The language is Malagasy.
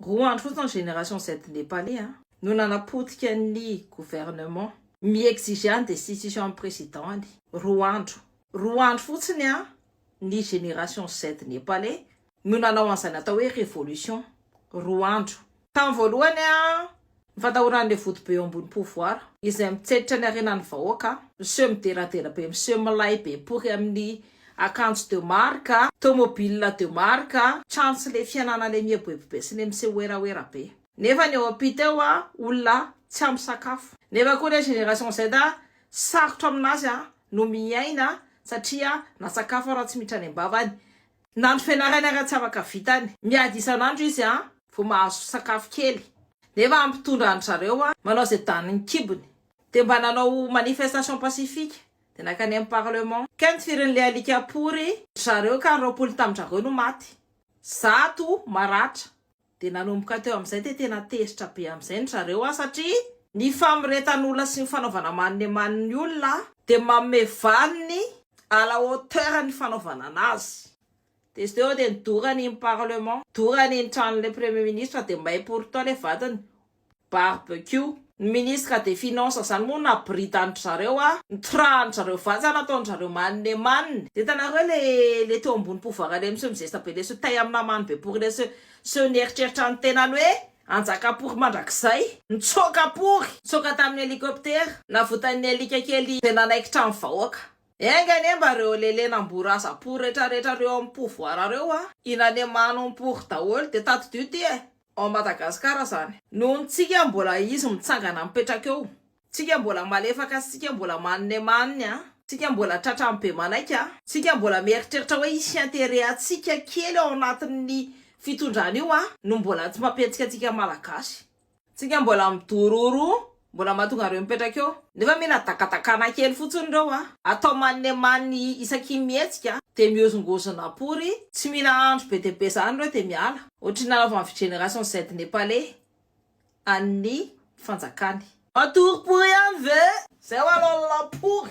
roa andro fotsiny génération Z népalais no nanapotika ny gouvernement mi-exiger any décision amin'ny président any roa andro fotsiny ny génération Z népalais no nanao an'izany atao hoe révolution roa andro. Tamin'ny voalohany fatahorany le vodobe eo ambony pouvoir izay mitseditra ny arenan'ny vahoaka, miseho mideradera be, miseho milay be pory amin'ny akanjo de marque, tomobile de marque, chance le fianana le mieboebe sy le miseho eraera be. Nefa ny eo ampita eo olona tsy ampy sakafo. Nefa koa le génération Z sarotra aminazy no miaina satria na sakafo raha tsy mitra any am-bavany. Nandro fianarana raha tsy afaka vitany. Miady isan'andro izy vao mahazo sakafo kely. Nefa ampitondra andro zareo manao izay daniny kibony. De mba nanao manifestation pacifique. De nakany amin'ny parlement. Kent firin'le alika pory zareo ka roapolo tamin-jareo no maty. 100 maratra. De nanomboka teo amin'izay tena tezitra be amin'izay zareo satria ny famiretan'olona sy ny fanaovana maniny olona de manome valiny à la hauteur ny fanaovana anazy. De izy teo de nidorany ny parlement, dorany ny tranon'le premier ministre de may pourtant le vatany barbecue. Ny ministre des finances zany moa nabritany zareo nitrahany zareo vatsana ataony zareo maniny. De tanareo le teo ambony pouvoir le miseho mizesta be le so tay amina many be pory le so nieritreritra ny tenany hoe anjaka pory mandrakizay, nitsoka pory, nitsoka tamin'ny hélicoptère, navotany alika kely de nanaikitra amin'ny vahoaka. Engany mba reo lelenam-borasa pory rehetrarehetra reo amin'ny pouvoir reo inanemano pory daholo de tato duty ao Madagasikara zany. Nohon tsika mbola izy mitsangana mipetraka eo. Tsika mbola malefaka, tsika mbola maniny tsika mbola tratramy be manaika, tsika mbola mieritreritra hoe isy intérêt atsika kely ao anatin'ny fitondrana io no mbola tsy mampetsika atsika malagasy. Tsika mbola midororo, mbola mahatonga reo mipetraka eo. Nefa mila dakatakana kely fotsiny reo atao maniny isaky mihetsika de miozongozona pory, tsy mila andro be de be zany reo de miala. Ohatriny nalaova amin'ny génération Z népalais amin'ny fanjakany. Atory pory ihany ve? Zay ho alala pory.